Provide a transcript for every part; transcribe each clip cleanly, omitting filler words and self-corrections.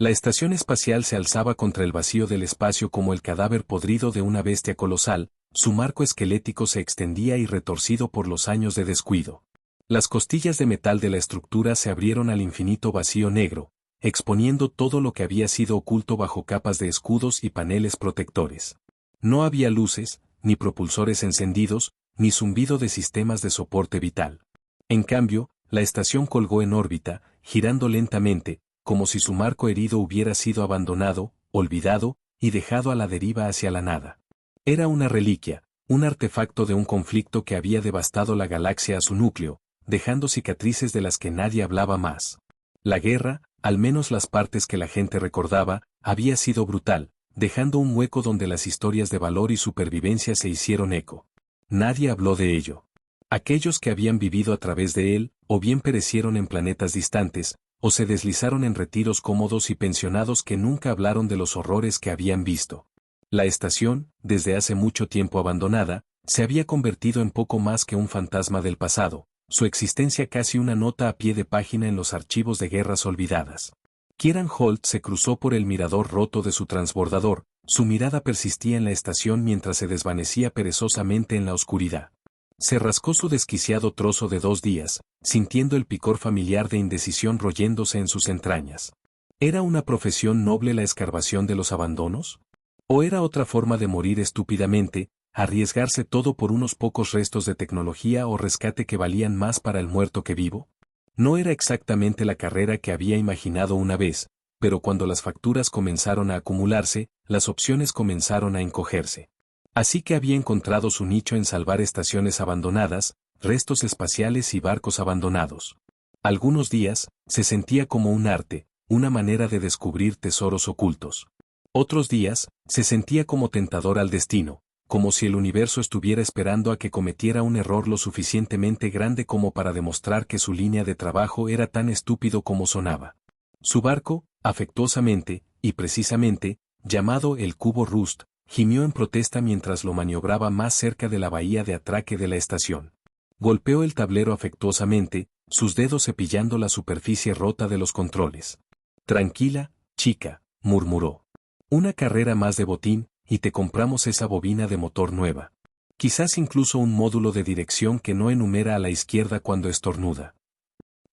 La estación espacial se alzaba contra el vacío del espacio como el cadáver podrido de una bestia colosal, su marco esquelético se extendía y retorcido por los años de descuido. Las costillas de metal de la estructura se abrieron al infinito vacío negro, exponiendo todo lo que había sido oculto bajo capas de escudos y paneles protectores. No había luces, ni propulsores encendidos, ni zumbido de sistemas de soporte vital. En cambio, la estación colgó en órbita, girando lentamente, como si su marco herido hubiera sido abandonado, olvidado, y dejado a la deriva hacia la nada. Era una reliquia, un artefacto de un conflicto que había devastado la galaxia a su núcleo, dejando cicatrices de las que nadie hablaba más. La guerra, al menos las partes que la gente recordaba, había sido brutal, dejando un hueco donde las historias de valor y supervivencia se hicieron eco. Nadie habló de ello. Aquellos que habían vivido a través de él, o bien perecieron en planetas distantes, o se deslizaron en retiros cómodos y pensionados que nunca hablaron de los horrores que habían visto. La estación, desde hace mucho tiempo abandonada, se había convertido en poco más que un fantasma del pasado, su existencia casi una nota a pie de página en los archivos de guerras olvidadas. Kieran Holt se cruzó por el mirador roto de su transbordador, su mirada persistía en la estación mientras se desvanecía perezosamente en la oscuridad. Se rascó su desquiciado trozo de 2 días, sintiendo el picor familiar de indecisión royéndose en sus entrañas. ¿Era una profesión noble la escarbación de los abandonos? ¿O era otra forma de morir estúpidamente, arriesgarse todo por unos pocos restos de tecnología o rescate que valían más para el muerto que vivo? No era exactamente la carrera que había imaginado una vez, pero cuando las facturas comenzaron a acumularse, las opciones comenzaron a encogerse. Así que había encontrado su nicho en salvar estaciones abandonadas, restos espaciales y barcos abandonados. Algunos días, se sentía como un arte, una manera de descubrir tesoros ocultos. Otros días, se sentía como tentador al destino, como si el universo estuviera esperando a que cometiera un error lo suficientemente grande como para demostrar que su línea de trabajo era tan estúpido como sonaba. Su barco, afectuosamente, y precisamente, llamado el Cubo Rust, gimió en protesta mientras lo maniobraba más cerca de la bahía de atraque de la estación. Golpeó el tablero afectuosamente, sus dedos cepillando la superficie rota de los controles. «Tranquila, chica», murmuró. «Una carrera más de botín, y te compramos esa bobina de motor nueva. Quizás incluso un módulo de dirección que no enumera a la izquierda cuando estornuda».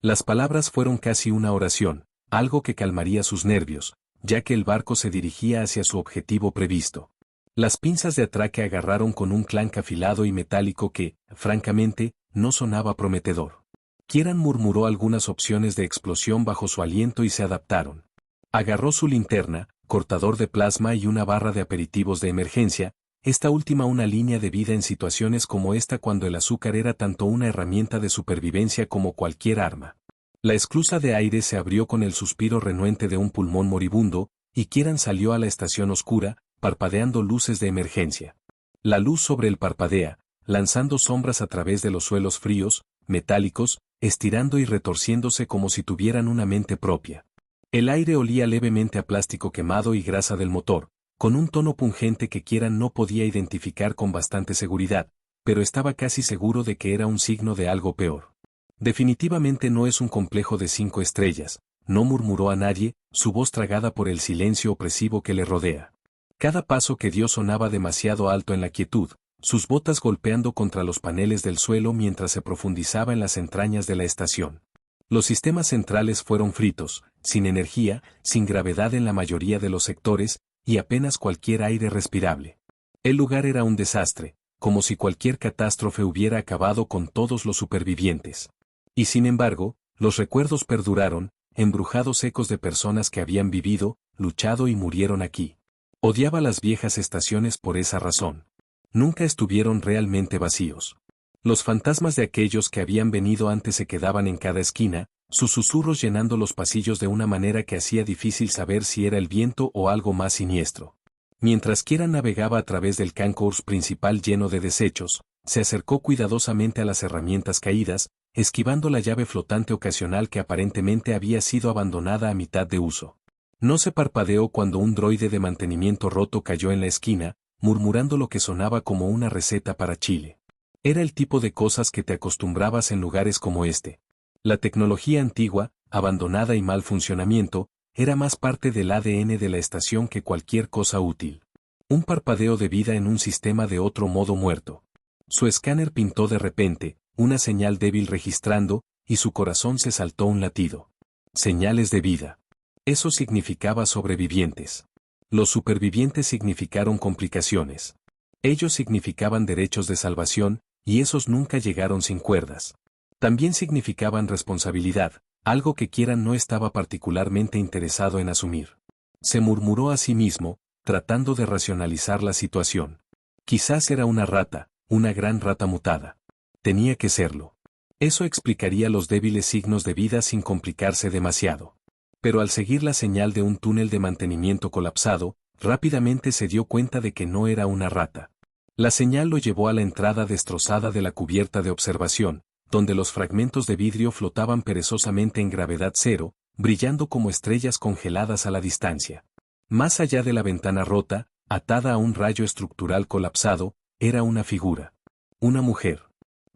Las palabras fueron casi una oración, algo que calmaría sus nervios, ya que el barco se dirigía hacia su objetivo previsto. Las pinzas de atraque agarraron con un clanc afilado y metálico que, francamente, no sonaba prometedor. Kieran murmuró algunas opciones de explosión bajo su aliento y se adaptaron. Agarró su linterna, cortador de plasma y una barra de aperitivos de emergencia, esta última una línea de vida en situaciones como esta cuando el azúcar era tanto una herramienta de supervivencia como cualquier arma. La esclusa de aire se abrió con el suspiro renuente de un pulmón moribundo, y Kieran salió a la estación oscura, parpadeando luces de emergencia. La luz sobre él parpadea, lanzando sombras a través de los suelos fríos, metálicos, estirando y retorciéndose como si tuvieran una mente propia. El aire olía levemente a plástico quemado y grasa del motor, con un tono pungente que Kieran no podía identificar con bastante seguridad, pero estaba casi seguro de que era un signo de algo peor. Definitivamente no es un complejo de 5 estrellas, no murmuró a nadie, su voz tragada por el silencio opresivo que le rodea. Cada paso que dio sonaba demasiado alto en la quietud, sus botas golpeando contra los paneles del suelo mientras se profundizaba en las entrañas de la estación. Los sistemas centrales fueron fritos, sin energía, sin gravedad en la mayoría de los sectores, y apenas cualquier aire respirable. El lugar era un desastre, como si cualquier catástrofe hubiera acabado con todos los supervivientes. Y sin embargo, los recuerdos perduraron, embrujados ecos de personas que habían vivido, luchado y murieron aquí. Odiaba las viejas estaciones por esa razón. Nunca estuvieron realmente vacíos. Los fantasmas de aquellos que habían venido antes se quedaban en cada esquina, sus susurros llenando los pasillos de una manera que hacía difícil saber si era el viento o algo más siniestro. Mientras Kieran navegaba a través del concourse principal lleno de desechos, se acercó cuidadosamente a las herramientas caídas, esquivando la llave flotante ocasional que aparentemente había sido abandonada a mitad de uso. No se parpadeó cuando un droide de mantenimiento roto cayó en la esquina, murmurando lo que sonaba como una receta para chile. Era el tipo de cosas que te acostumbrabas en lugares como este. La tecnología antigua, abandonada y mal funcionamiento, era más parte del ADN de la estación que cualquier cosa útil. Un parpadeo de vida en un sistema de otro modo muerto. Su escáner pintó de repente, una señal débil registrando, y su corazón se saltó un latido. Señales de vida. Eso significaba sobrevivientes. Los supervivientes significaron complicaciones. Ellos significaban derechos de salvación, y esos nunca llegaron sin cuerdas. También significaban responsabilidad, algo que Kieran no estaba particularmente interesado en asumir. Se murmuró a sí mismo, tratando de racionalizar la situación. Quizás era una rata, una gran rata mutada. Tenía que serlo. Eso explicaría los débiles signos de vida sin complicarse demasiado. Pero al seguir la señal de un túnel de mantenimiento colapsado, rápidamente se dio cuenta de que no era una rata. La señal lo llevó a la entrada destrozada de la cubierta de observación, donde los fragmentos de vidrio flotaban perezosamente en gravedad cero, brillando como estrellas congeladas a la distancia. Más allá de la ventana rota, atada a un rayo estructural colapsado, era una figura. Una mujer.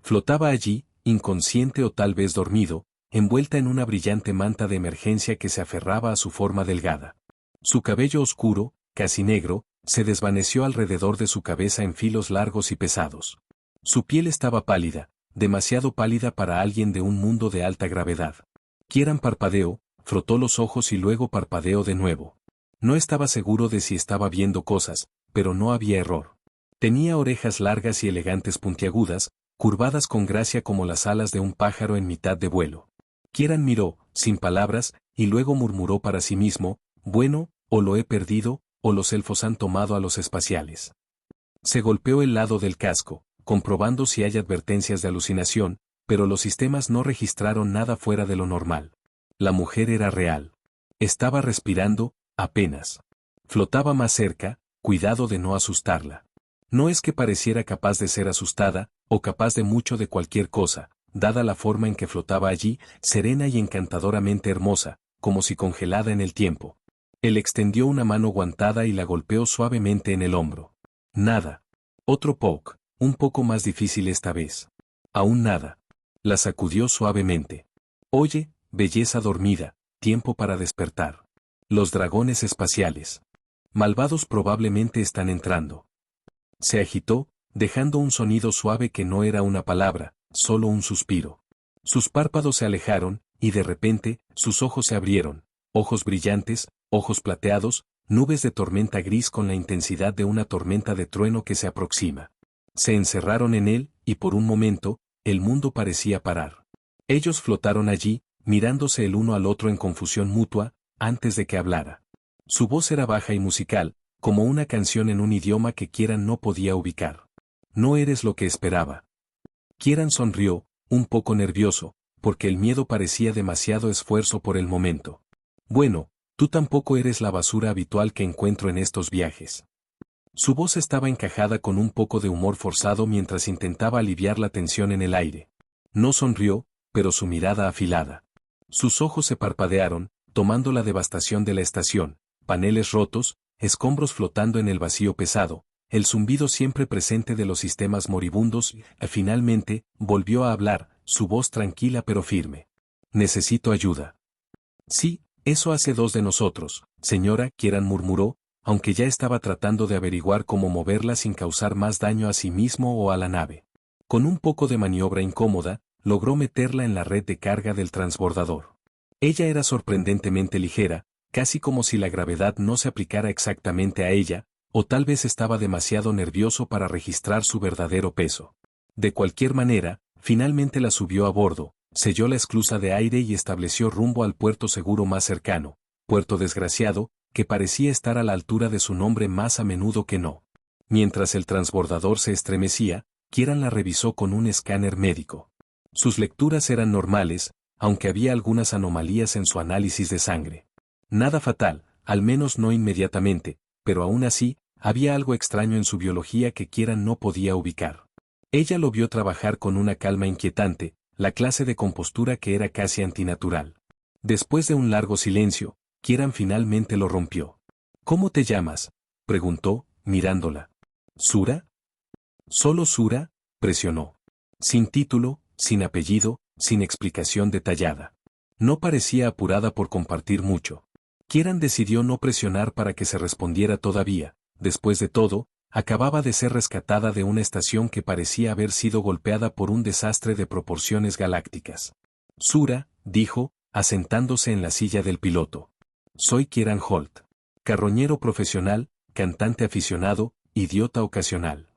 Flotaba allí, inconsciente o tal vez dormido, envuelta en una brillante manta de emergencia que se aferraba a su forma delgada. Su cabello oscuro, casi negro, se desvaneció alrededor de su cabeza en filos largos y pesados. Su piel estaba pálida, demasiado pálida para alguien de un mundo de alta gravedad. Kieran parpadeó, frotó los ojos y luego parpadeó de nuevo. No estaba seguro de si estaba viendo cosas, pero no había error. Tenía orejas largas y elegantes puntiagudas, curvadas con gracia como las alas de un pájaro en mitad de vuelo. Kieran miró, sin palabras, y luego murmuró para sí mismo, bueno, o lo he perdido, o los elfos han tomado a los espaciales. Se golpeó el lado del casco, comprobando si hay advertencias de alucinación, pero los sistemas no registraron nada fuera de lo normal. La mujer era real. Estaba respirando, apenas. Flotaba más cerca, cuidado de no asustarla. No es que pareciera capaz de ser asustada, o capaz de mucho de cualquier cosa, dada la forma en que flotaba allí, serena y encantadoramente hermosa, como si congelada en el tiempo. Él extendió una mano guantada y la golpeó suavemente en el hombro. Nada. Otro poke, un poco más difícil esta vez. Aún nada. La sacudió suavemente. Oye, belleza dormida, tiempo para despertar. Los dragones espaciales. Malvados probablemente están entrando. Se agitó, dejando un sonido suave que no era una palabra, solo un suspiro. Sus párpados se alejaron, y de repente, sus ojos se abrieron, ojos brillantes, ojos plateados, nubes de tormenta gris con la intensidad de una tormenta de trueno que se aproxima. Se encerraron en él, y por un momento, el mundo parecía parar. Ellos flotaron allí, mirándose el uno al otro en confusión mutua, antes de que hablara. Su voz era baja y musical, como una canción en un idioma que Kieran no podía ubicar. No eres lo que esperaba. Kieran sonrió, un poco nervioso, porque el miedo parecía demasiado esfuerzo por el momento. Bueno, tú tampoco eres la basura habitual que encuentro en estos viajes. Su voz estaba encajada con un poco de humor forzado mientras intentaba aliviar la tensión en el aire. No sonrió, pero su mirada afilada. Sus ojos se parpadearon, tomando la devastación de la estación, paneles rotos, escombros flotando en el vacío pesado, el zumbido siempre presente de los sistemas moribundos, y, finalmente, volvió a hablar, su voz tranquila pero firme. Necesito ayuda. Sí, eso hace dos de nosotros, señora, Kieran murmuró, aunque ya estaba tratando de averiguar cómo moverla sin causar más daño a sí mismo o a la nave. Con un poco de maniobra incómoda, logró meterla en la red de carga del transbordador. Ella era sorprendentemente ligera, casi como si la gravedad no se aplicara exactamente a ella, o tal vez estaba demasiado nervioso para registrar su verdadero peso. De cualquier manera, finalmente la subió a bordo, selló la esclusa de aire y estableció rumbo al puerto seguro más cercano, Puerto Desgraciado, que parecía estar a la altura de su nombre más a menudo que no. Mientras el transbordador se estremecía, Kieran la revisó con un escáner médico. Sus lecturas eran normales, aunque había algunas anomalías en su análisis de sangre. Nada fatal, al menos no inmediatamente, pero aún así, había algo extraño en su biología que Kieran no podía ubicar. Ella lo vio trabajar con una calma inquietante, la clase de compostura que era casi antinatural. Después de un largo silencio, Kieran finalmente lo rompió. ¿Cómo te llamas?, preguntó, mirándola. ¿Sura? Solo Sura, presionó. Sin título, sin apellido, sin explicación detallada. No parecía apurada por compartir mucho. Kieran decidió no presionar para que se respondiera todavía. Después de todo, acababa de ser rescatada de una estación que parecía haber sido golpeada por un desastre de proporciones galácticas. Sura, dijo, asentándose en la silla del piloto. Soy Kieran Holt. Carroñero profesional, cantante aficionado, idiota ocasional.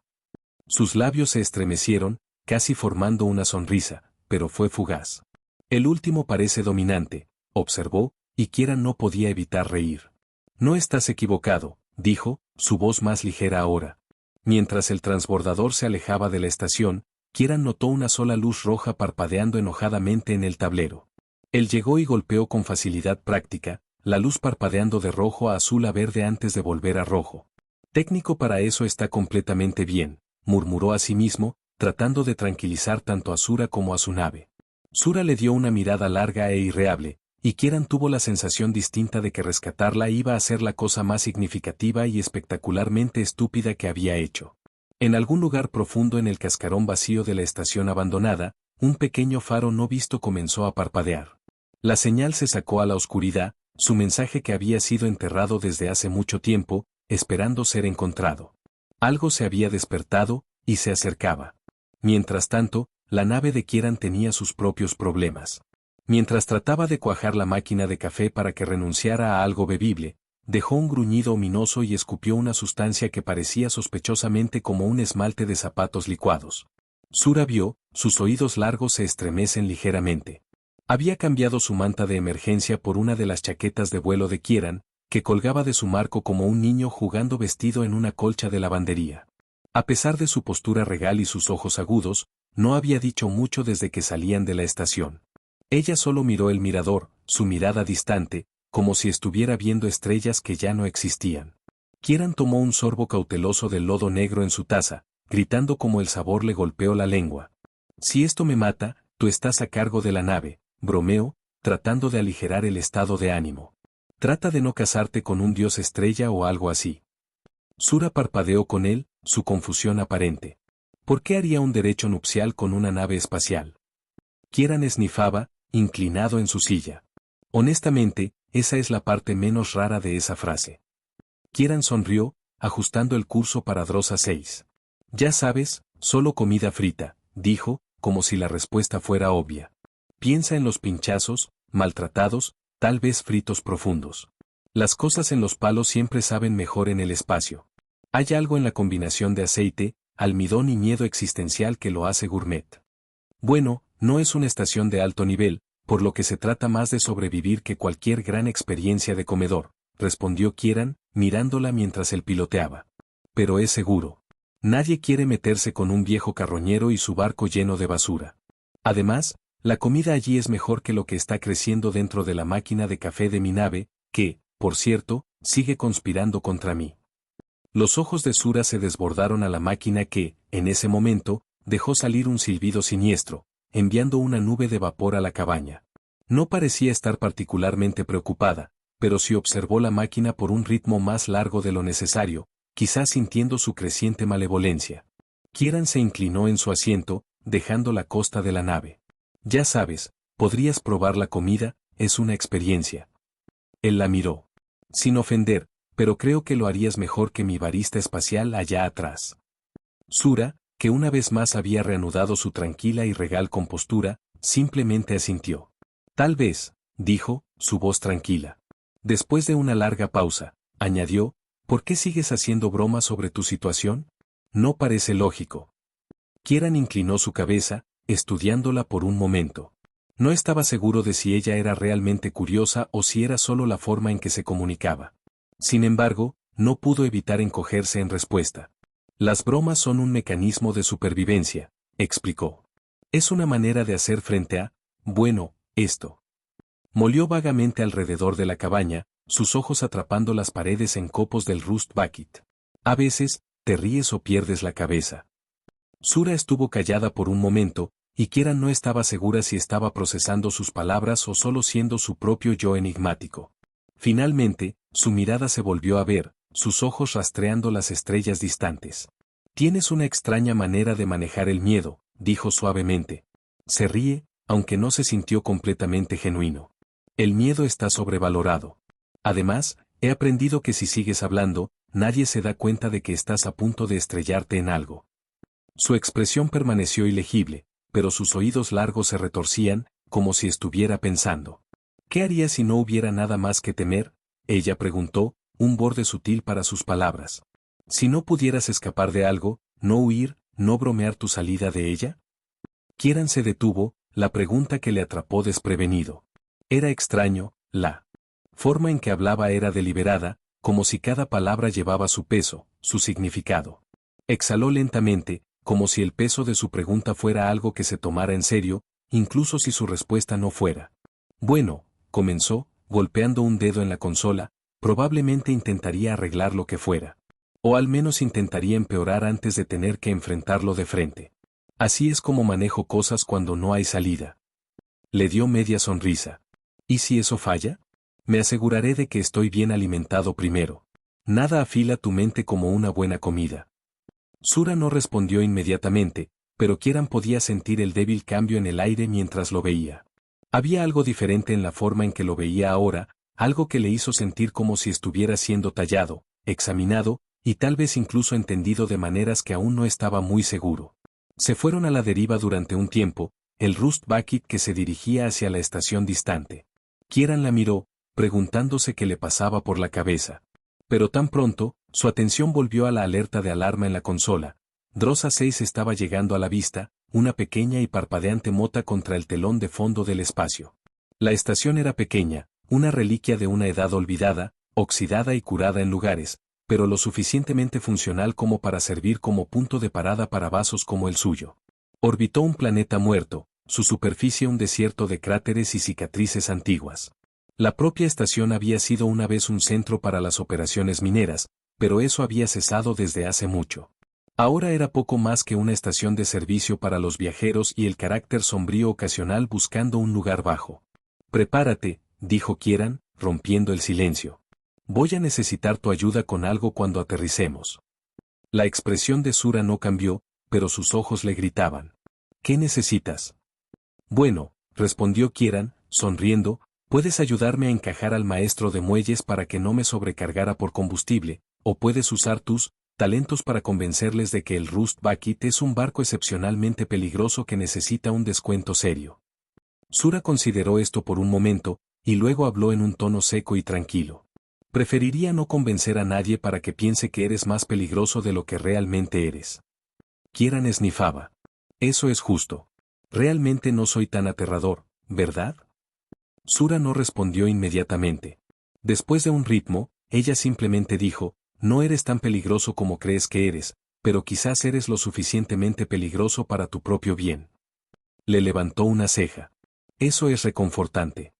Sus labios se estremecieron, casi formando una sonrisa, pero fue fugaz. El último parece dominante, observó, y Kieran no podía evitar reír. No estás equivocado, dijo, su voz más ligera ahora. Mientras el transbordador se alejaba de la estación, Kieran notó una sola luz roja parpadeando enojadamente en el tablero. Él llegó y golpeó con facilidad práctica, la luz parpadeando de rojo a azul a verde antes de volver a rojo. Técnico para eso está completamente bien, murmuró a sí mismo, tratando de tranquilizar tanto a Sura como a su nave. Sura le dio una mirada larga e irreable, y Kieran tuvo la sensación distinta de que rescatarla iba a ser la cosa más significativa y espectacularmente estúpida que había hecho. En algún lugar profundo en el cascarón vacío de la estación abandonada, un pequeño faro no visto comenzó a parpadear. La señal se sacó a la oscuridad, su mensaje que había sido enterrado desde hace mucho tiempo, esperando ser encontrado. Algo se había despertado, y se acercaba. Mientras tanto, la nave de Kieran tenía sus propios problemas. Mientras trataba de cuajar la máquina de café para que renunciara a algo bebible, dejó un gruñido ominoso y escupió una sustancia que parecía sospechosamente como un esmalte de zapatos licuados. Sura vio, sus oídos largos se estremecen ligeramente. Había cambiado su manta de emergencia por una de las chaquetas de vuelo de Kieran, que colgaba de su marco como un niño jugando vestido en una colcha de lavandería. A pesar de su postura regal y sus ojos agudos, no había dicho mucho desde que salían de la estación. Ella solo miró el mirador, su mirada distante, como si estuviera viendo estrellas que ya no existían. Kieran tomó un sorbo cauteloso del lodo negro en su taza, gritando como el sabor le golpeó la lengua. Si esto me mata, tú estás a cargo de la nave, bromeó, tratando de aligerar el estado de ánimo. Trata de no casarte con un dios estrella o algo así. Sura parpadeó con él, su confusión aparente. ¿Por qué haría un derecho nupcial con una nave espacial? Kieran esnifaba, inclinado en su silla. Honestamente, esa es la parte menos rara de esa frase. Kieran sonrió, ajustando el curso para Drosa 6. Ya sabes, solo comida frita, dijo, como si la respuesta fuera obvia. Piensa en los pinchazos, maltratados, tal vez fritos profundos. Las cosas en los palos siempre saben mejor en el espacio. Hay algo en la combinación de aceite, almidón y miedo existencial que lo hace gourmet. Bueno, no es una estación de alto nivel, por lo que se trata más de sobrevivir que cualquier gran experiencia de comedor, respondió Kieran, mirándola mientras él piloteaba. Pero es seguro. Nadie quiere meterse con un viejo carroñero y su barco lleno de basura. Además, la comida allí es mejor que lo que está creciendo dentro de la máquina de café de mi nave, que, por cierto, sigue conspirando contra mí. Los ojos de Sura se desbordaron a la máquina que, en ese momento, dejó salir un silbido siniestro, enviando una nube de vapor a la cabaña. No parecía estar particularmente preocupada, pero sí observó la máquina por un ritmo más largo de lo necesario, quizás sintiendo su creciente malevolencia. Kieran se inclinó en su asiento, dejando la costa de la nave. Ya sabes, podrías probar la comida, es una experiencia. Él la miró. Sin ofender, pero creo que lo harías mejor que mi barista espacial allá atrás. Sura, que una vez más había reanudado su tranquila y regal compostura, simplemente asintió. Tal vez, dijo, su voz tranquila. Después de una larga pausa, añadió, ¿por qué sigues haciendo bromas sobre tu situación? No parece lógico. Kieran inclinó su cabeza, estudiándola por un momento. No estaba seguro de si ella era realmente curiosa o si era solo la forma en que se comunicaba. Sin embargo, no pudo evitar encogerse en respuesta. Las bromas son un mecanismo de supervivencia, explicó. Es una manera de hacer frente a, bueno, esto. Molió vagamente alrededor de la cabaña, sus ojos atrapando las paredes en copos del Rust Bucket. A veces, te ríes o pierdes la cabeza. Sura estuvo callada por un momento, y Kieran no estaba segura si estaba procesando sus palabras o solo siendo su propio yo enigmático. Finalmente, su mirada se volvió a ver, sus ojos rastreando las estrellas distantes. Tienes una extraña manera de manejar el miedo, dijo suavemente. Se ríe, aunque no se sintió completamente genuino. El miedo está sobrevalorado. Además, he aprendido que si sigues hablando, nadie se da cuenta de que estás a punto de estrellarte en algo. Su expresión permaneció ilegible, pero sus oídos largos se retorcían, como si estuviera pensando. ¿Qué haría si no hubiera nada más que temer? Ella preguntó, un borde sutil para sus palabras. Si no pudieras escapar de algo, no huir, no bromear tu salida de ella. Kieran se detuvo, la pregunta que le atrapó desprevenido. Era extraño, la forma en que hablaba era deliberada, como si cada palabra llevaba su peso, su significado. Exhaló lentamente, como si el peso de su pregunta fuera algo que se tomara en serio, incluso si su respuesta no fuera. Bueno, comenzó, golpeando un dedo en la consola, probablemente intentaría arreglar lo que fuera. O al menos intentaría empeorar antes de tener que enfrentarlo de frente. Así es como manejo cosas cuando no hay salida. Le dio media sonrisa. ¿Y si eso falla? Me aseguraré de que estoy bien alimentado primero. Nada afila tu mente como una buena comida. Sura no respondió inmediatamente, pero Kieran podía sentir el débil cambio en el aire mientras lo veía. Había algo diferente en la forma en que lo veía ahora, algo que le hizo sentir como si estuviera siendo tallado, examinado, y tal vez incluso entendido de maneras que aún no estaba muy seguro. Se fueron a la deriva durante un tiempo, el Rust Bucket que se dirigía hacia la estación distante. Kieran la miró, preguntándose qué le pasaba por la cabeza. Pero tan pronto, su atención volvió a la alerta de alarma en la consola. Drosa 6 estaba llegando a la vista, una pequeña y parpadeante mota contra el telón de fondo del espacio. La estación era pequeña, una reliquia de una edad olvidada, oxidada y curada en lugares, pero lo suficientemente funcional como para servir como punto de parada para vasos como el suyo. Orbitó un planeta muerto, su superficie un desierto de cráteres y cicatrices antiguas. La propia estación había sido una vez un centro para las operaciones mineras, pero eso había cesado desde hace mucho. Ahora era poco más que una estación de servicio para los viajeros y el carácter sombrío ocasional buscando un lugar bajo. Prepárate, dijo Kieran, rompiendo el silencio. Voy a necesitar tu ayuda con algo cuando aterricemos. La expresión de Sura no cambió, pero sus ojos le gritaban. ¿Qué necesitas? Bueno, respondió Kieran, sonriendo, puedes ayudarme a encajar al maestro de muelles para que no me sobrecargara por combustible, o puedes usar tus talentos para convencerles de que el Rust Bucket es un barco excepcionalmente peligroso que necesita un descuento serio. Sura consideró esto por un momento, y luego habló en un tono seco y tranquilo. Preferiría no convencer a nadie para que piense que eres más peligroso de lo que realmente eres. Kieran esnifaba. Eso es justo. Realmente no soy tan aterrador, ¿verdad? Sura no respondió inmediatamente. Después de un ritmo, ella simplemente dijo, no eres tan peligroso como crees que eres, pero quizás eres lo suficientemente peligroso para tu propio bien. Le levantó una ceja. Eso es reconfortante.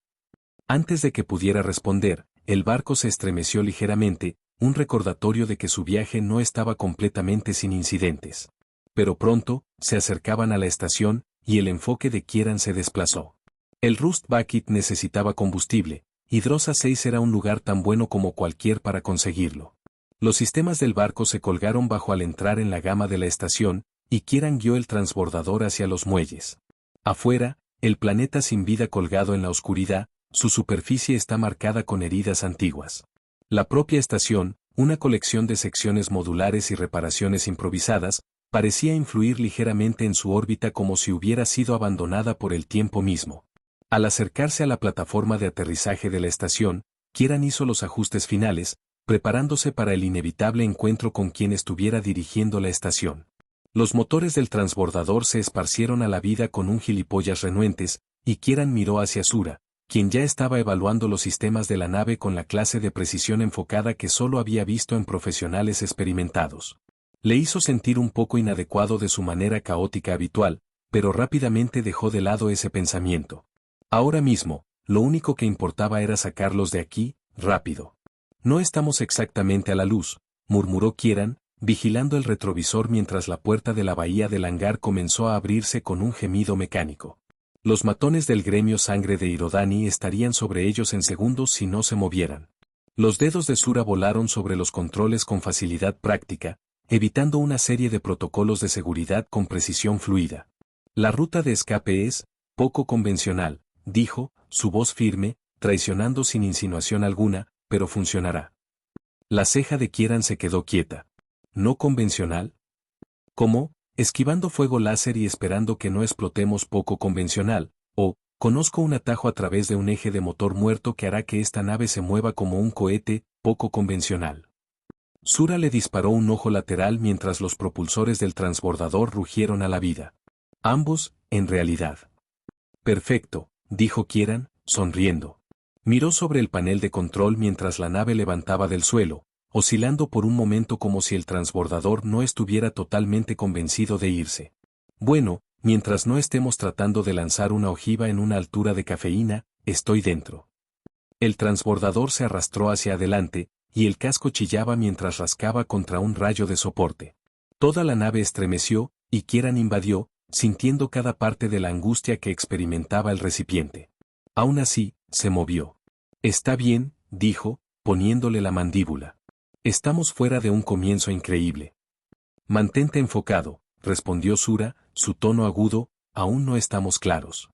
Antes de que pudiera responder, el barco se estremeció ligeramente, un recordatorio de que su viaje no estaba completamente sin incidentes. Pero pronto, se acercaban a la estación, y el enfoque de Kieran se desplazó. El Rust Bucket necesitaba combustible, y Drosa 6 era un lugar tan bueno como cualquier para conseguirlo. Los sistemas del barco se colgaron bajo al entrar en la gama de la estación, y Kieran guió el transbordador hacia los muelles. Afuera, el planeta sin vida colgado en la oscuridad, su superficie está marcada con heridas antiguas. La propia estación, una colección de secciones modulares y reparaciones improvisadas, parecía influir ligeramente en su órbita como si hubiera sido abandonada por el tiempo mismo. Al acercarse a la plataforma de aterrizaje de la estación, Kieran hizo los ajustes finales, preparándose para el inevitable encuentro con quien estuviera dirigiendo la estación. Los motores del transbordador se esparcieron a la vida con un gilipollas renuentes, y Kieran miró hacia Sura, quien ya estaba evaluando los sistemas de la nave con la clase de precisión enfocada que solo había visto en profesionales experimentados. Le hizo sentir un poco inadecuado de su manera caótica habitual, pero rápidamente dejó de lado ese pensamiento. Ahora mismo, lo único que importaba era sacarlos de aquí, rápido. No estamos exactamente a la luz, murmuró Kieran, vigilando el retrovisor mientras la puerta de la bahía del hangar comenzó a abrirse con un gemido mecánico. Los matones del gremio Sangre de Irodani estarían sobre ellos en segundos si no se movieran. Los dedos de Sura volaron sobre los controles con facilidad práctica, evitando una serie de protocolos de seguridad con precisión fluida. La ruta de escape es poco convencional, dijo, su voz firme, traicionando sin insinuación alguna, pero funcionará. La ceja de Kieran se quedó quieta. ¿No convencional? ¿Cómo? Esquivando fuego láser y esperando que no explotemos poco convencional, o, conozco un atajo a través de un eje de motor muerto que hará que esta nave se mueva como un cohete, poco convencional. Sura le disparó un ojo lateral mientras los propulsores del transbordador rugieron a la vida. Ambos, en realidad. Perfecto, dijo Kieran, sonriendo. Miró sobre el panel de control mientras la nave levantaba del suelo, oscilando por un momento como si el transbordador no estuviera totalmente convencido de irse. Bueno, mientras no estemos tratando de lanzar una ojiva en una altura de cafeína, estoy dentro. El transbordador se arrastró hacia adelante, y el casco chillaba mientras rascaba contra un rayo de soporte. Toda la nave estremeció, y Kieran invadió, sintiendo cada parte de la angustia que experimentaba el recipiente. Aún así, se movió. Está bien, dijo, poniéndole la mandíbula. Estamos fuera de un comienzo increíble. Mantente enfocado, respondió Sura, su tono agudo, aún no estamos claros.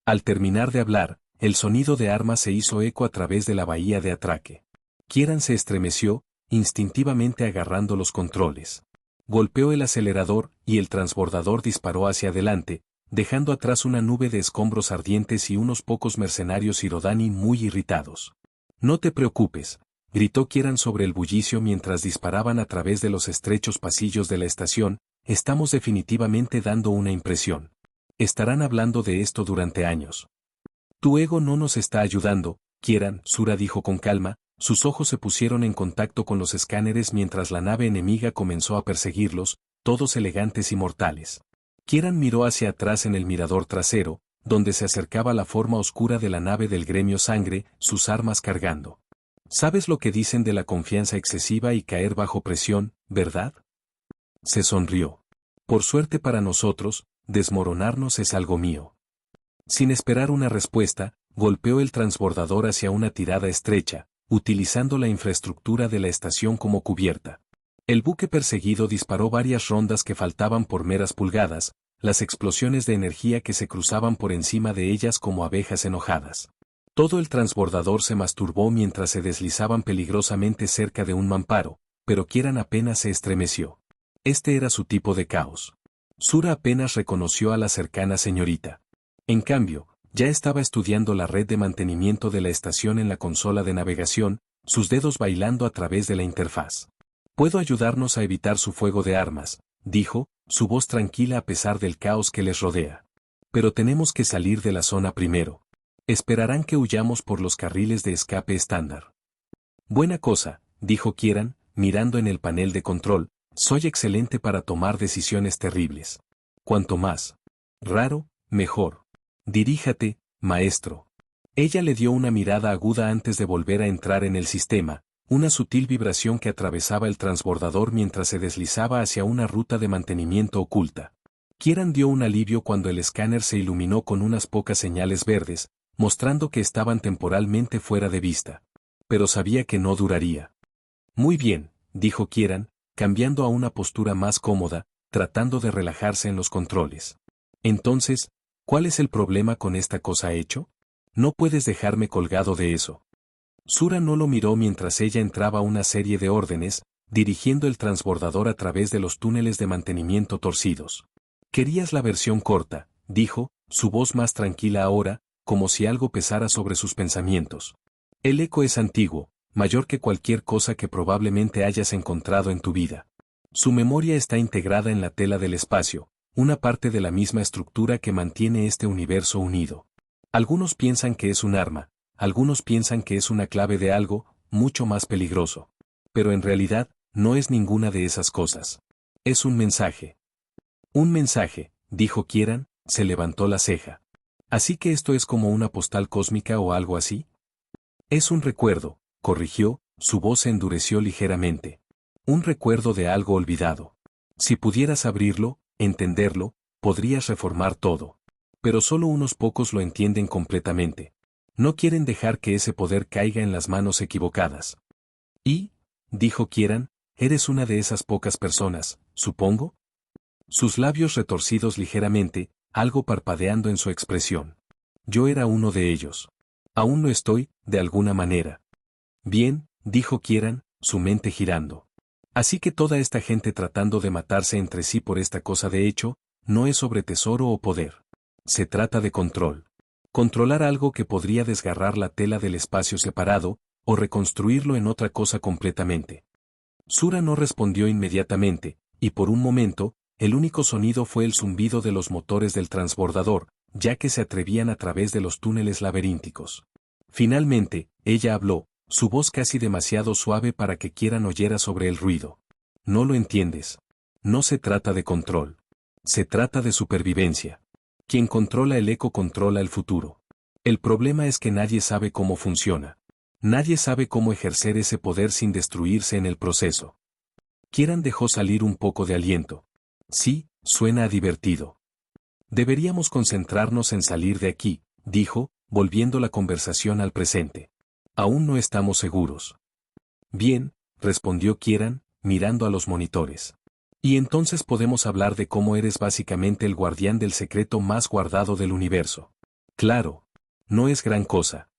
Al terminar de hablar, el sonido de armas se hizo eco a través de la bahía de atraque. Kieran se estremeció, instintivamente agarrando los controles. Golpeó el acelerador y el transbordador disparó hacia adelante, dejando atrás una nube de escombros ardientes y unos pocos mercenarios Irodani muy irritados. No te preocupes, gritó Kieran sobre el bullicio mientras disparaban a través de los estrechos pasillos de la estación, estamos definitivamente dando una impresión. Estarán hablando de esto durante años. Tu ego no nos está ayudando, Kieran, Sura dijo con calma, sus ojos se pusieron en contacto con los escáneres mientras la nave enemiga comenzó a perseguirlos, todos elegantes y mortales. Kieran miró hacia atrás en el mirador trasero, donde se acercaba la forma oscura de la nave del gremio Sangre, sus armas cargando. ¿Sabes lo que dicen de la confianza excesiva y caer bajo presión, verdad? Se sonrió. Por suerte para nosotros, desmoronarnos es algo mío. Sin esperar una respuesta, golpeó el transbordador hacia una tirada estrecha, utilizando la infraestructura de la estación como cubierta. El buque perseguido disparó varias rondas que faltaban por meras pulgadas, las explosiones de energía que se cruzaban por encima de ellas como abejas enojadas. Todo el transbordador se masturbó mientras se deslizaban peligrosamente cerca de un mamparo, pero Kieran apenas se estremeció. Este era su tipo de caos. Sura apenas reconoció a la cercana señorita. En cambio, ya estaba estudiando la red de mantenimiento de la estación en la consola de navegación, sus dedos bailando a través de la interfaz. Puedo ayudarnos a evitar su fuego de armas, dijo, su voz tranquila a pesar del caos que les rodea. Pero tenemos que salir de la zona primero. Esperarán que huyamos por los carriles de escape estándar. Buena cosa, dijo Kieran, mirando en el panel de control, soy excelente para tomar decisiones terribles. Cuanto más raro, mejor. Diríjate, maestro. Ella le dio una mirada aguda antes de volver a entrar en el sistema, una sutil vibración que atravesaba el transbordador mientras se deslizaba hacia una ruta de mantenimiento oculta. Kieran dio un alivio cuando el escáner se iluminó con unas pocas señales verdes, mostrando que estaban temporalmente fuera de vista. Pero sabía que no duraría. Muy bien, dijo Kieran, cambiando a una postura más cómoda, tratando de relajarse en los controles. Entonces, ¿cuál es el problema con esta cosa hecho? No puedes dejarme colgado de eso. Sura no lo miró mientras ella entraba una serie de órdenes, dirigiendo el transbordador a través de los túneles de mantenimiento torcidos. Querías la versión corta, dijo, su voz más tranquila ahora, como si algo pesara sobre sus pensamientos. El eco es antiguo, mayor que cualquier cosa que probablemente hayas encontrado en tu vida. Su memoria está integrada en la tela del espacio, una parte de la misma estructura que mantiene este universo unido. Algunos piensan que es un arma, algunos piensan que es una clave de algo, mucho más peligroso. Pero en realidad, no es ninguna de esas cosas. Es un mensaje. Un mensaje, dijo Kieran, se levantó la ceja. ¿Así que esto es como una postal cósmica o algo así? Es un recuerdo, corrigió, su voz se endureció ligeramente. Un recuerdo de algo olvidado. Si pudieras abrirlo, entenderlo, podrías reformar todo. Pero solo unos pocos lo entienden completamente. No quieren dejar que ese poder caiga en las manos equivocadas. Y, dijo Kieran, eres una de esas pocas personas, supongo. Sus labios retorcidos ligeramente, algo parpadeando en su expresión. Yo era uno de ellos. Aún lo estoy, de alguna manera. Bien, dijo Kieran, su mente girando. Así que toda esta gente tratando de matarse entre sí por esta cosa de hecho, no es sobre tesoro o poder. Se trata de control. Controlar algo que podría desgarrar la tela del espacio separado, o reconstruirlo en otra cosa completamente. Sura no respondió inmediatamente, y por un momento, el único sonido fue el zumbido de los motores del transbordador, ya que se atrevían a través de los túneles laberínticos. Finalmente, ella habló, su voz casi demasiado suave para que Kieran oyera sobre el ruido. No lo entiendes. No se trata de control. Se trata de supervivencia. Quien controla el eco controla el futuro. El problema es que nadie sabe cómo funciona. Nadie sabe cómo ejercer ese poder sin destruirse en el proceso. Kieran dejó salir un poco de aliento. Sí, suena divertido. Deberíamos concentrarnos en salir de aquí, dijo, volviendo la conversación al presente. Aún no estamos seguros. Bien, respondió Kieran, mirando a los monitores. Y entonces podemos hablar de cómo eres básicamente el guardián del secreto más guardado del universo. Claro. No es gran cosa.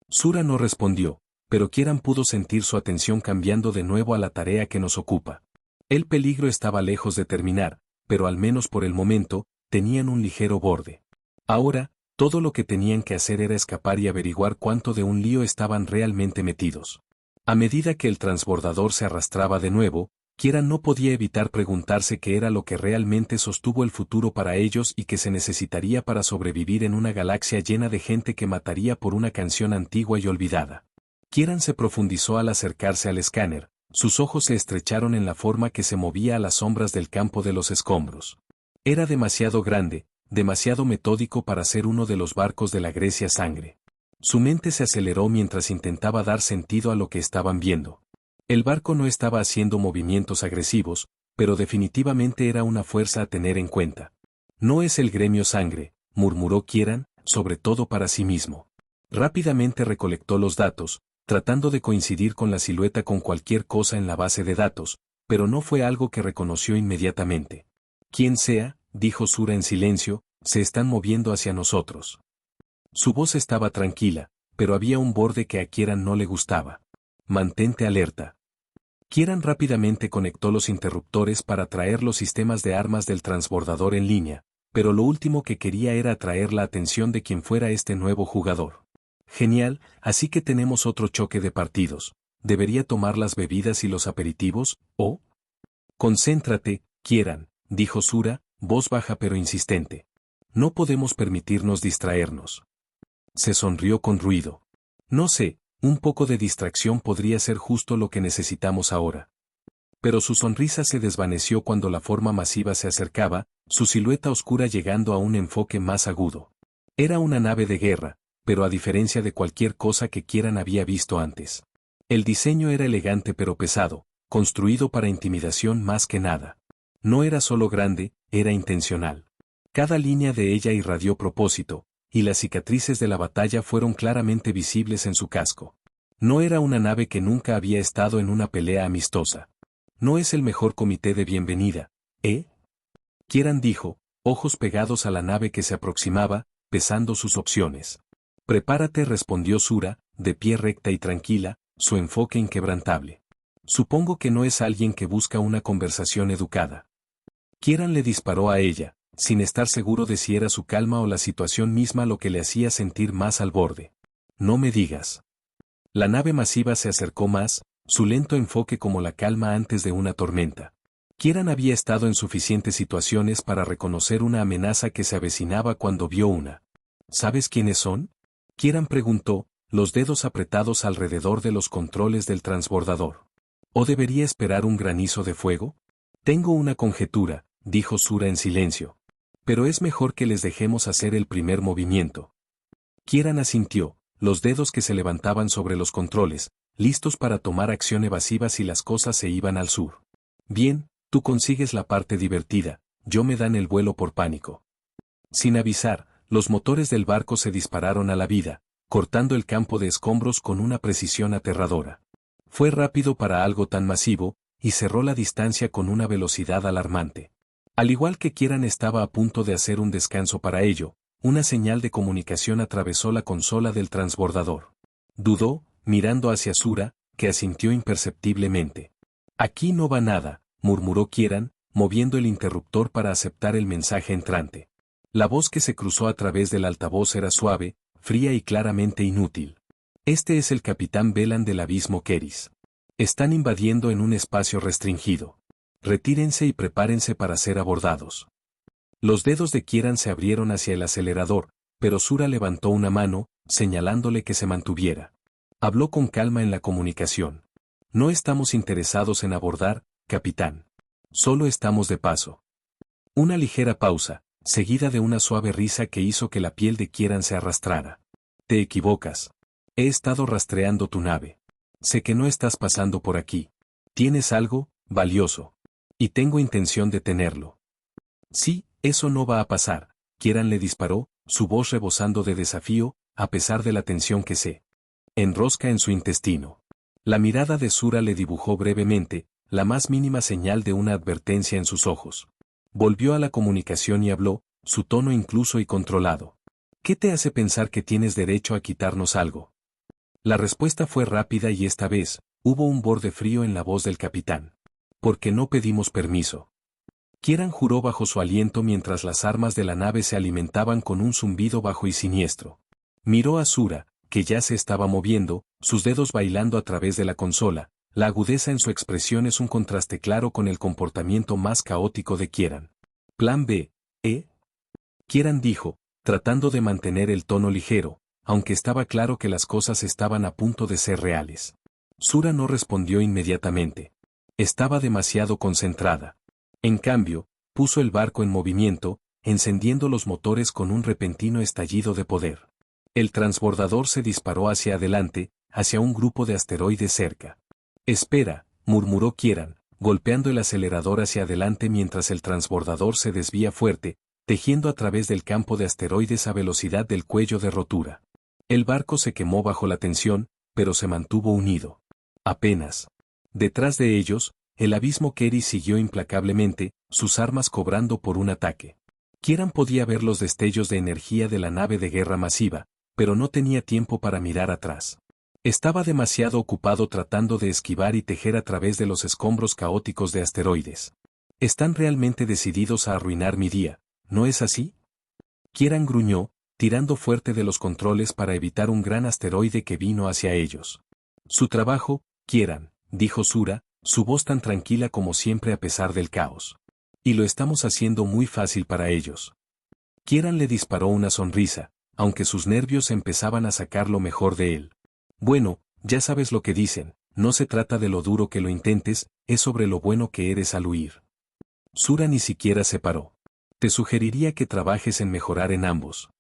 Sura no respondió, pero Kieran pudo sentir su atención cambiando de nuevo a la tarea que nos ocupa. El peligro estaba lejos de terminar, pero al menos por el momento, tenían un ligero borde. Ahora, todo lo que tenían que hacer era escapar y averiguar cuánto de un lío estaban realmente metidos. A medida que el transbordador se arrastraba de nuevo, Kieran no podía evitar preguntarse qué era lo que realmente sostuvo el futuro para ellos y que se necesitaría para sobrevivir en una galaxia llena de gente que mataría por una canción antigua y olvidada. Kieran se profundizó al acercarse al escáner, sus ojos se estrecharon en la forma que se movía a las sombras del campo de los escombros. Era demasiado grande, demasiado metódico para ser uno de los barcos de la Grecia Sangre. Su mente se aceleró mientras intentaba dar sentido a lo que estaban viendo. El barco no estaba haciendo movimientos agresivos, pero definitivamente era una fuerza a tener en cuenta. No es el gremio Sangre, murmuró Kieran, sobre todo para sí mismo. Rápidamente recolectó los datos, tratando de coincidir con la silueta con cualquier cosa en la base de datos, pero no fue algo que reconoció inmediatamente. Quien sea, dijo Sura en silencio, se están moviendo hacia nosotros. Su voz estaba tranquila, pero había un borde que a Kieran no le gustaba. Mantente alerta. Kieran rápidamente conectó los interruptores para traer los sistemas de armas del transbordador en línea, pero lo último que quería era atraer la atención de quien fuera este nuevo jugador. Genial, así que tenemos otro choque de partidos. ¿Debería tomar las bebidas y los aperitivos, o? Concéntrate, Kieran, dijo Sura, voz baja pero insistente. No podemos permitirnos distraernos. Se sonrió con ruido. No sé, un poco de distracción podría ser justo lo que necesitamos ahora. Pero su sonrisa se desvaneció cuando la forma masiva se acercaba, su silueta oscura llegando a un enfoque más agudo. Era una nave de guerra, pero a diferencia de cualquier cosa que Kieran había visto antes. El diseño era elegante pero pesado, construido para intimidación más que nada. No era solo grande, era intencional. Cada línea de ella irradió propósito, y las cicatrices de la batalla fueron claramente visibles en su casco. No era una nave que nunca había estado en una pelea amistosa. No es el mejor comité de bienvenida, ¿eh? Kieran dijo, ojos pegados a la nave que se aproximaba, pesando sus opciones. Prepárate, respondió Sura, de pie recta y tranquila, su enfoque inquebrantable. Supongo que no es alguien que busca una conversación educada. Kieran le disparó a ella, sin estar seguro de si era su calma o la situación misma lo que le hacía sentir más al borde. No me digas. La nave masiva se acercó más, su lento enfoque como la calma antes de una tormenta. Kieran había estado en suficientes situaciones para reconocer una amenaza que se avecinaba cuando vio una. ¿Sabes quiénes son? Kieran preguntó, los dedos apretados alrededor de los controles del transbordador. ¿O debería esperar un granizo de fuego? Tengo una conjetura, dijo Sura en silencio. Pero es mejor que les dejemos hacer el primer movimiento. Kieran asintió, los dedos que se levantaban sobre los controles, listos para tomar acción evasiva si las cosas se iban al sur. Bien, tú consigues la parte divertida, yo me dan el vuelo por pánico. Sin avisar, los motores del barco se dispararon a la vida, cortando el campo de escombros con una precisión aterradora. Fue rápido para algo tan masivo, y cerró la distancia con una velocidad alarmante. Al igual que Kieran estaba a punto de hacer un descanso para ello, una señal de comunicación atravesó la consola del transbordador. Dudó, mirando hacia Sura, que asintió imperceptiblemente. Aquí no va nada, murmuró Kieran, moviendo el interruptor para aceptar el mensaje entrante. La voz que se cruzó a través del altavoz era suave, fría y claramente inútil. Este es el capitán Velan del abismo Keris. Están invadiendo en un espacio restringido. Retírense y prepárense para ser abordados. Los dedos de Kieran se abrieron hacia el acelerador, pero Sura levantó una mano, señalándole que se mantuviera. Habló con calma en la comunicación. No estamos interesados en abordar, capitán. Solo estamos de paso. Una ligera pausa, seguida de una suave risa que hizo que la piel de Kieran se arrastrara. Te equivocas. He estado rastreando tu nave. Sé que no estás pasando por aquí. Tienes algo valioso. Y tengo intención de tenerlo. Sí, eso no va a pasar. Kieran le disparó, su voz rebosando de desafío, a pesar de la tensión que se enrosca en su intestino. La mirada de Sura le dibujó brevemente, la más mínima señal de una advertencia en sus ojos. Volvió a la comunicación y habló, su tono incluso y controlado. ¿Qué te hace pensar que tienes derecho a quitarnos algo? La respuesta fue rápida y esta vez, hubo un borde frío en la voz del capitán. Porque no pedimos permiso. Kieran juró bajo su aliento mientras las armas de la nave se alimentaban con un zumbido bajo y siniestro. Miró a Sura, que ya se estaba moviendo, sus dedos bailando a través de la consola. La agudeza en su expresión es un contraste claro con el comportamiento más caótico de Kieran. Plan B, ¿eh? Kieran dijo, tratando de mantener el tono ligero, aunque estaba claro que las cosas estaban a punto de ser reales. Sura no respondió inmediatamente. Estaba demasiado concentrada. En cambio, puso el barco en movimiento, encendiendo los motores con un repentino estallido de poder. El transbordador se disparó hacia adelante, hacia un grupo de asteroides cerca. Espera, murmuró Kieran, golpeando el acelerador hacia adelante mientras el transbordador se desvía fuerte, tejiendo a través del campo de asteroides a velocidad del cuello de rotura. El barco se quemó bajo la tensión, pero se mantuvo unido. Apenas. Detrás de ellos, el abismo Keris siguió implacablemente, sus armas cobrando por un ataque. Kieran podía ver los destellos de energía de la nave de guerra masiva, pero no tenía tiempo para mirar atrás. Estaba demasiado ocupado tratando de esquivar y tejer a través de los escombros caóticos de asteroides. Están realmente decididos a arruinar mi día, ¿no es así? Kieran gruñó, tirando fuerte de los controles para evitar un gran asteroide que vino hacia ellos. Su trabajo, Kieran, dijo Sura, su voz tan tranquila como siempre a pesar del caos. Y lo estamos haciendo muy fácil para ellos. Kieran le disparó una sonrisa, aunque sus nervios empezaban a sacar lo mejor de él. Bueno, ya sabes lo que dicen, no se trata de lo duro que lo intentes, es sobre lo bueno que eres al huir. Sura ni siquiera se paró. Te sugeriría que trabajes en mejorar en ambos.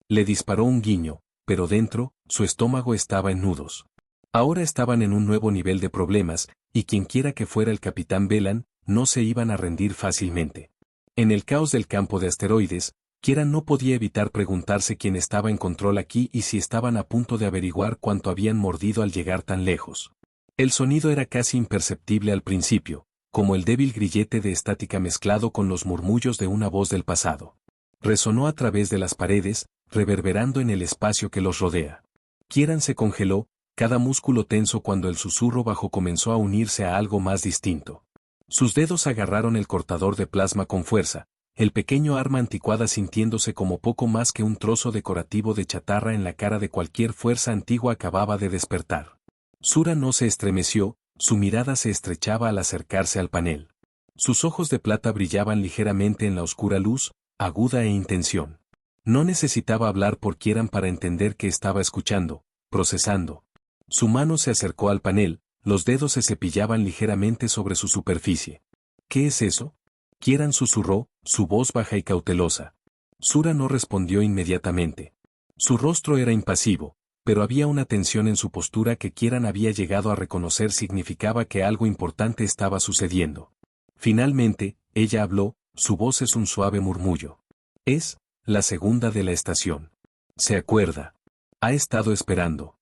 Le disparó un guiño, pero dentro, su estómago estaba en nudos. Ahora estaban en un nuevo nivel de problemas, y quienquiera que fuera el capitán Velan, no se iban a rendir fácilmente. En el caos del campo de asteroides, Kieran no podía evitar preguntarse quién estaba en control aquí y si estaban a punto de averiguar cuánto habían mordido al llegar tan lejos. El sonido era casi imperceptible al principio, como el débil grillete de estática mezclado con los murmullos de una voz del pasado. Resonó a través de las paredes, reverberando en el espacio que los rodea. Kieran se congeló, cada músculo tenso cuando el susurro bajo comenzó a unirse a algo más distinto. Sus dedos agarraron el cortador de plasma con fuerza, el pequeño arma anticuada sintiéndose como poco más que un trozo decorativo de chatarra en la cara de cualquier fuerza antigua acababa de despertar. Sura no se estremeció, su mirada se estrechaba al acercarse al panel. Sus ojos de plata brillaban ligeramente en la oscura luz, aguda e intención. No necesitaba hablar por Kieran para entender que estaba escuchando, procesando. Su mano se acercó al panel, los dedos se cepillaban ligeramente sobre su superficie. ¿Qué es eso? Kieran susurró, su voz baja y cautelosa. Sura no respondió inmediatamente. Su rostro era impasivo, pero había una tensión en su postura que Kieran había llegado a reconocer significaba que algo importante estaba sucediendo. Finalmente, ella habló, su voz es un suave murmullo. Es la segunda de la estación. ¿Se acuerda? Ha estado esperando.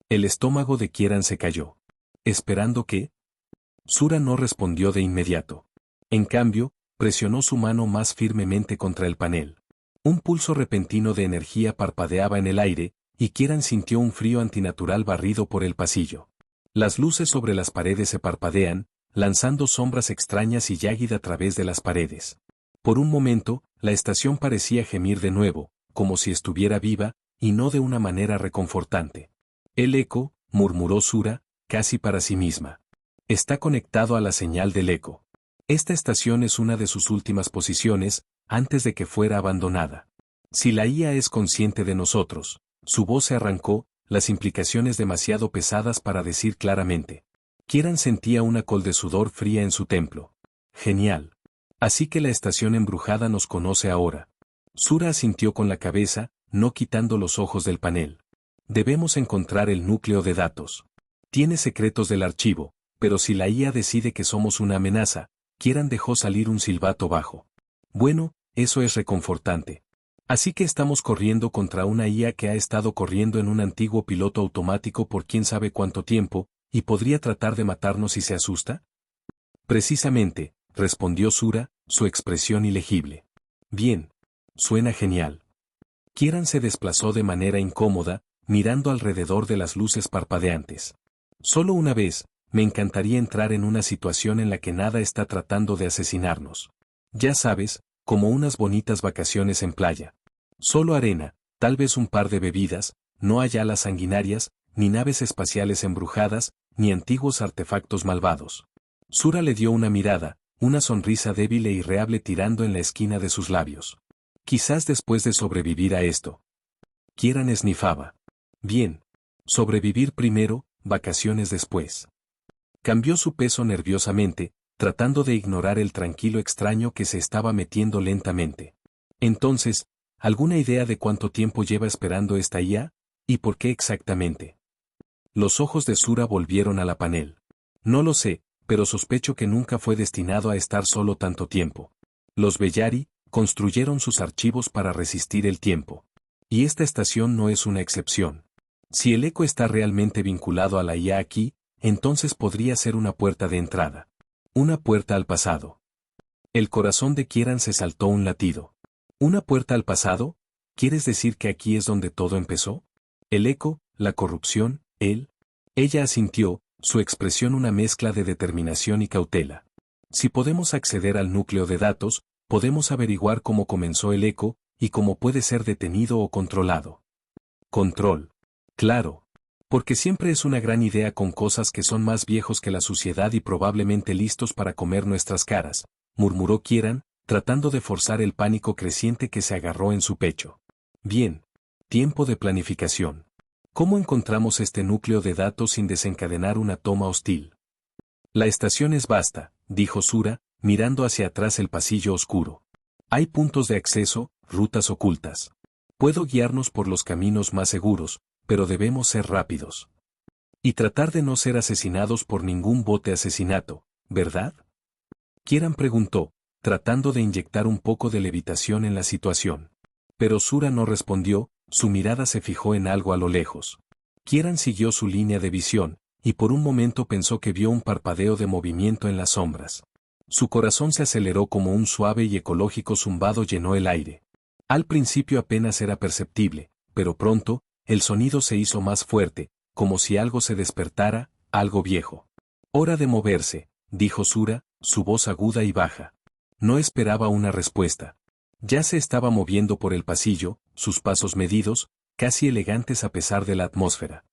El estómago de Kieran se cayó. ¿Esperando qué? Sura no respondió de inmediato. En cambio, presionó su mano más firmemente contra el panel. Un pulso repentino de energía parpadeaba en el aire, y Kieran sintió un frío antinatural barrido por el pasillo. Las luces sobre las paredes se parpadean, lanzando sombras extrañas y Yagid a través de las paredes. Por un momento, la estación parecía gemir de nuevo, como si estuviera viva, y no de una manera reconfortante. El eco, murmuró Sura, casi para sí misma. Está conectado a la señal del eco. Esta estación es una de sus últimas posiciones, antes de que fuera abandonada. Si la IA es consciente de nosotros, su voz se arrancó, las implicaciones demasiado pesadas para decir claramente. Kieran sentía una col de sudor fría en su templo. Genial. Así que la estación embrujada nos conoce ahora. Sura asintió con la cabeza, no quitando los ojos del panel. Debemos encontrar el núcleo de datos. Tiene secretos del archivo, pero si la IA decide que somos una amenaza, Kieran dejó salir un silbato bajo. Bueno, eso es reconfortante. Así que estamos corriendo contra una IA que ha estado corriendo en un antiguo piloto automático por quién sabe cuánto tiempo, y podría tratar de matarnos si se asusta. Precisamente, respondió Sura, su expresión ilegible. Bien. Suena genial. Kieran se desplazó de manera incómoda, mirando alrededor de las luces parpadeantes. Solo una vez, me encantaría entrar en una situación en la que nada está tratando de asesinarnos. Ya sabes, como unas bonitas vacaciones en playa. Solo arena, tal vez un par de bebidas, no hay alas sanguinarias, ni naves espaciales embrujadas, ni antiguos artefactos malvados. Sura le dio una mirada, una sonrisa débil e irreable tirando en la esquina de sus labios. Quizás después de sobrevivir a esto. Kieran esnifaba. Bien. Sobrevivir primero, vacaciones después. Cambió su peso nerviosamente, tratando de ignorar el tranquilo extraño que se estaba metiendo lentamente. Entonces, ¿alguna idea de cuánto tiempo lleva esperando esta IA? ¿Y por qué exactamente? Los ojos de Sura volvieron a la panel. No lo sé, pero sospecho que nunca fue destinado a estar solo tanto tiempo. Los Bellari construyeron sus archivos para resistir el tiempo. Y esta estación no es una excepción. Si el eco está realmente vinculado a la IA aquí, entonces podría ser una puerta de entrada. Una puerta al pasado. El corazón de Kieran se saltó un latido. ¿Una puerta al pasado? ¿Quieres decir que aquí es donde todo empezó? El eco, la corrupción, él. Ella asintió, su expresión una mezcla de determinación y cautela. Si podemos acceder al núcleo de datos, podemos averiguar cómo comenzó el eco, y cómo puede ser detenido o controlado. Control. Claro. Porque siempre es una gran idea con cosas que son más viejos que la suciedad y probablemente listos para comer nuestras caras, murmuró Kieran, tratando de forzar el pánico creciente que se agarró en su pecho. Bien. Tiempo de planificación. ¿Cómo encontramos este núcleo de datos sin desencadenar una toma hostil? La estación es vasta, dijo Sura, mirando hacia atrás el pasillo oscuro. Hay puntos de acceso, rutas ocultas. Puedo guiarnos por los caminos más seguros, pero debemos ser rápidos. Y tratar de no ser asesinados por ningún bote asesinato, ¿verdad? Kieran preguntó, tratando de inyectar un poco de levitación en la situación. Pero Sura no respondió, su mirada se fijó en algo a lo lejos. Kieran siguió su línea de visión, y por un momento pensó que vio un parpadeo de movimiento en las sombras. Su corazón se aceleró como un suave y ecológico zumbado llenó el aire. Al principio apenas era perceptible, pero pronto, el sonido se hizo más fuerte, como si algo se despertara, algo viejo. Hora de moverse, dijo Sura, su voz aguda y baja. No esperaba una respuesta. Ya se estaba moviendo por el pasillo, sus pasos medidos, casi elegantes a pesar de la atmósfera.